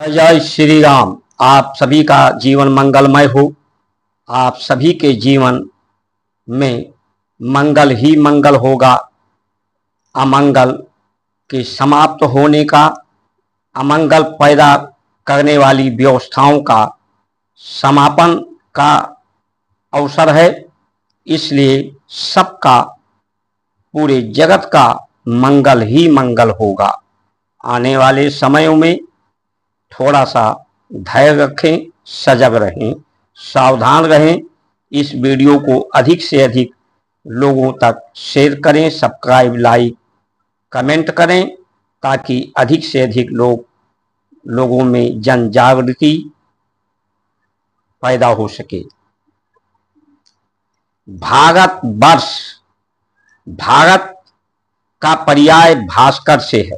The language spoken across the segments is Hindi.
जय श्री राम। आप सभी का जीवन मंगलमय हो। आप सभी के जीवन में मंगल ही मंगल होगा। अमंगल के समाप्त होने का, अमंगल पैदा करने वाली व्यवस्थाओं का समापन का अवसर है। इसलिए सबका, पूरे जगत का मंगल ही मंगल होगा। आने वाले समयों में थोड़ा सा धैर्य रखें, सजग रहें, सावधान रहें। इस वीडियो को अधिक से अधिक लोगों तक शेयर करें, सब्सक्राइब, लाइक, कमेंट करें, ताकि अधिक से अधिक लोगों में जन जागृति पैदा हो सके। भारत वर्ष, भारत का पर्याय भास्कर से है।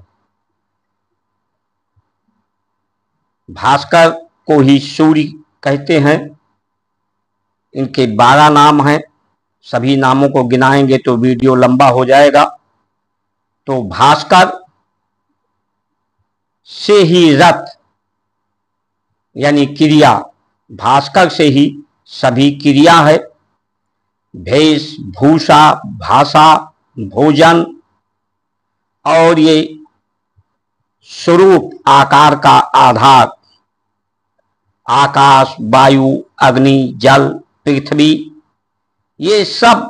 भास्कर को ही सूर्य कहते हैं। इनके 12 नाम हैं। सभी नामों को गिनाएंगे तो वीडियो लंबा हो जाएगा। तो भास्कर से ही रथ यानी क्रिया, भास्कर से ही सभी क्रिया है। भेष, भूषा, भाषा, भोजन और ये स्वरूप, आकार का आधार, आकाश, वायु, अग्नि, जल, पृथ्वी, ये सब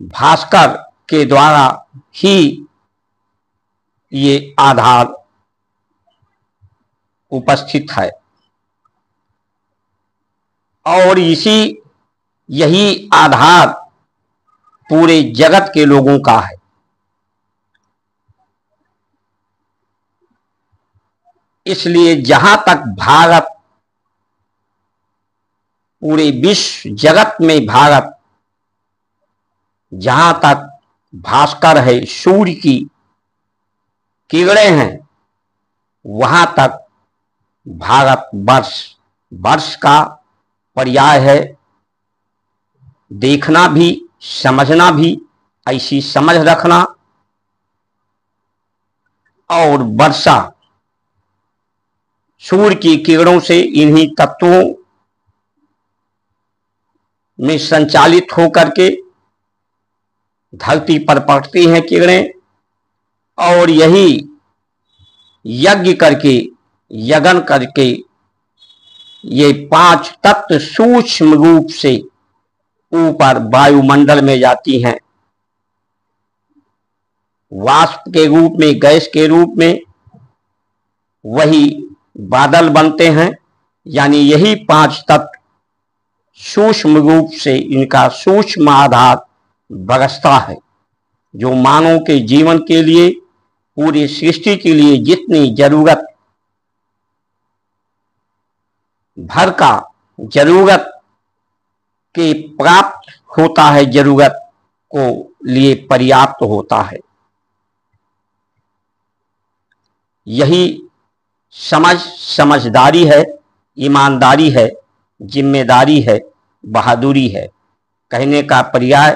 भास्कर के द्वारा ही ये आधार उपस्थित है। और यही आधार पूरे जगत के लोगों का है। इसलिए जहां तक भारत, पूरे विश्व जगत में भारत, जहां तक भास्कर है, सूर्य की किरणें हैं, वहां तक भारत वर्ष, वर्ष का पर्याय है। देखना भी, समझना भी, ऐसी समझ रखना। और वर्षा, सूर्य की किरणों से, इन्हीं तत्वों में संचालित होकर के धरती पर पड़ती हैं किरणें। और यही यज्ञ करके, यज्ञ करके ये 5 तत्व सूक्ष्म रूप से ऊपर वायुमंडल में जाती हैं। वाष्प के रूप में, गैस के रूप में, वही बादल बनते हैं। यानी यही 5 तत्व सूक्ष्म रूप से, इनका सूक्ष्म आधार बरसता है। जो मानव के जीवन के लिए, पूरी सृष्टि के लिए जितनी जरूरत भर का, जरूरत के प्राप्त होता है, जरूरत को लिए पर्याप्त होता है। यही समझदारी है, ईमानदारी है, जिम्मेदारी है, बहादुरी है। कहने का पर्याय,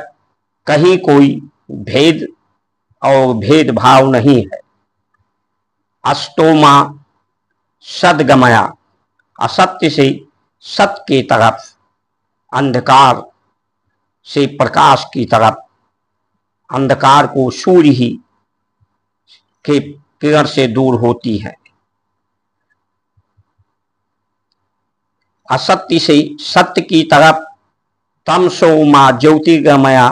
कहीं कोई भेद और भेदभाव नहीं है। अष्टोमा सद्गमया, असत्य से सत्य की तरफ, अंधकार से प्रकाश की तरफ, अंधकार को सूर्य ही के किरण से दूर होती है। असत्य से सत्य की तरफ, तमसो मां ज्योतिर्गमया,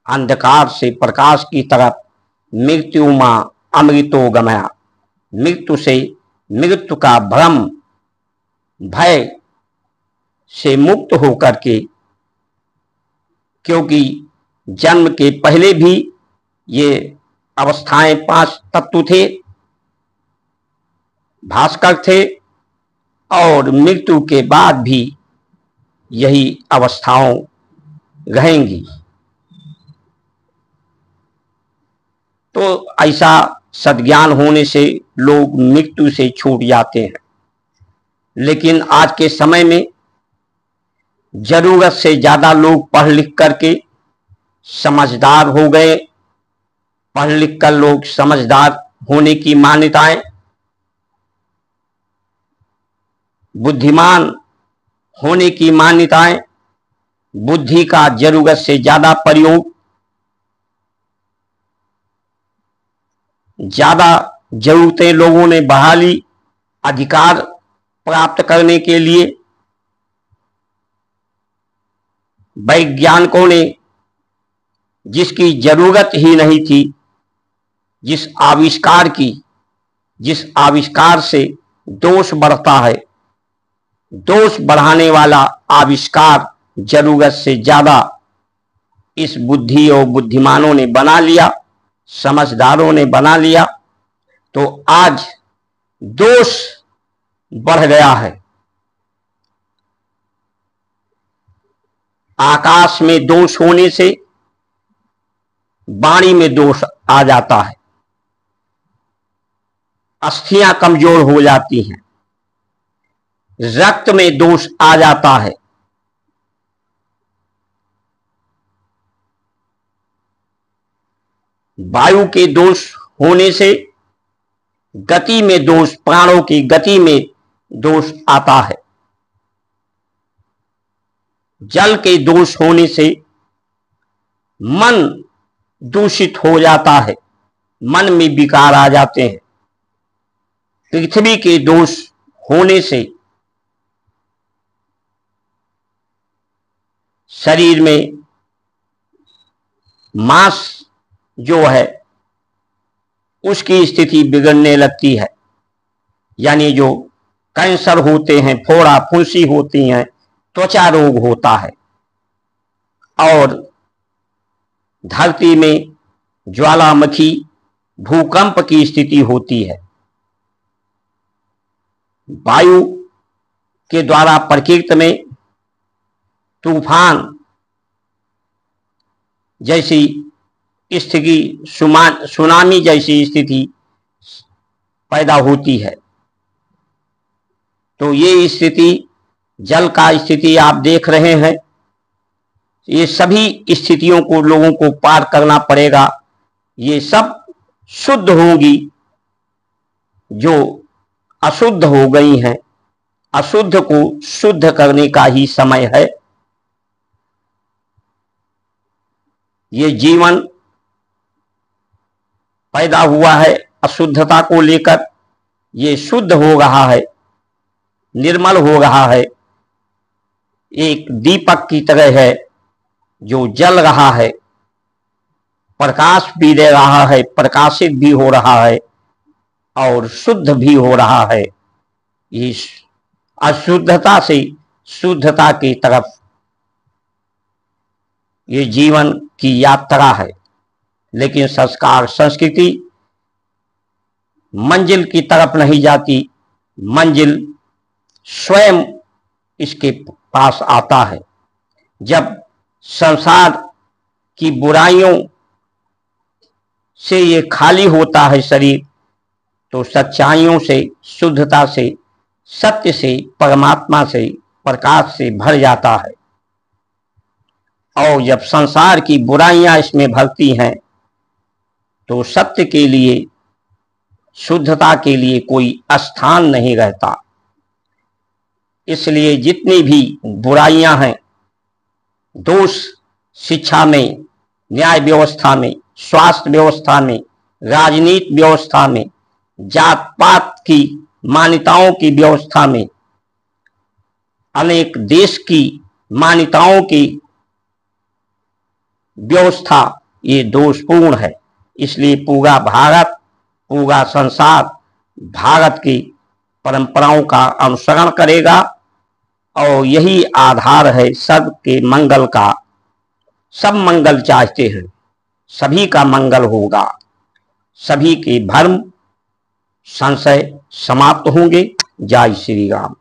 अंधकार से प्रकाश की तरफ, मृत्यु मां अमृतो गमया, मृत्यु से, मृत्यु का भ्रम, भय से मुक्त होकर के, क्योंकि जन्म के पहले भी ये अवस्थाएं 5 तत्व थे, भास्कर थे, और मृत्यु के बाद भी यही अवस्थाओं रहेंगी। तो ऐसा सद्ज्ञान होने से लोग मृत्यु से छूट जाते हैं। लेकिन आज के समय में जरूरत से ज्यादा लोग पढ़ लिख करके समझदार हो गए। पढ़ लिख कर लोग समझदार होने की मान्यताएं बुद्धिमान होने की मान्यताएं, बुद्धि का जरूरत से ज्यादा प्रयोग, ज्यादा जरूरतें लोगों ने बढ़ा ली अधिकार प्राप्त करने के लिए। वैज्ञानिकों ने जिसकी जरूरत ही नहीं थी, जिस आविष्कार से दोष बढ़ता है, दोष बढ़ाने वाला आविष्कार जरूरत से ज्यादा इस बुद्धि और बुद्धिमानों ने बना लिया, समझदारों ने बना लिया, तो आज दोष बढ़ गया है। आकाश में दोष होने से वाणी में दोष आ जाता है, अस्थियां कमजोर हो जाती हैं, रक्त में दोष आ जाता है, वायु के दोष होने से गति में दोष, प्राणों की गति में दोष आता है, जल के दोष होने से मन दूषित हो जाता है, मन में विकार आ जाते हैं, पृथ्वी के दोष होने से शरीर में मांस जो है उसकी स्थिति बिगड़ने लगती है, यानी जो कैंसर होते हैं, फोड़ा फुंसी होती हैं, त्वचा रोग होता है, और धरती में ज्वालामुखी भूकंप की स्थिति होती है। वायु के द्वारा प्रकृति में तूफान जैसी स्थिति, सुनामी जैसी स्थिति पैदा होती है। तो ये स्थिति, जल का स्थिति आप देख रहे हैं, ये सभी स्थितियों को लोगों को पार करना पड़ेगा। ये सब शुद्ध होंगी जो अशुद्ध हो गई हैं। अशुद्ध को शुद्ध करने का ही समय है। ये जीवन पैदा हुआ है अशुद्धता को लेकर, ये शुद्ध हो रहा है, निर्मल हो रहा है, एक दीपक की तरह है जो जल रहा है, प्रकाश भी दे रहा है, प्रकाशित भी हो रहा है और शुद्ध भी हो रहा है। इस अशुद्धता से शुद्धता की तरफ ये जीवन की यात्रा है। लेकिन संस्कार संस्कृति मंजिल की तरफ नहीं जाती, मंजिल स्वयं इसके पास आता है। जब संसार की बुराइयों से ये खाली होता है शरीर, तो सच्चाइयों से, शुद्धता से, सत्य से, परमात्मा से, प्रकाश से भर जाता है। और जब संसार की बुराइयां इसमें भरती हैं, तो सत्य के लिए, शुद्धता के लिए कोई स्थान नहीं रहता। इसलिए जितनी भी बुराइयां हैं, दोष शिक्षा में, न्याय व्यवस्था में, स्वास्थ्य व्यवस्था में, राजनीति व्यवस्था में, जात पात की मान्यताओं की व्यवस्था में, अनेक देश की मान्यताओं की व्यवस्था, ये दोषपूर्ण है। इसलिए पूरा भारत, पूरा संसार भारत की परंपराओं का अनुसरण करेगा और यही आधार है सबके मंगल का। सब मंगल चाहते हैं, सभी का मंगल होगा, सभी के भ्रम संशय समाप्त होंगे। जय श्री राम।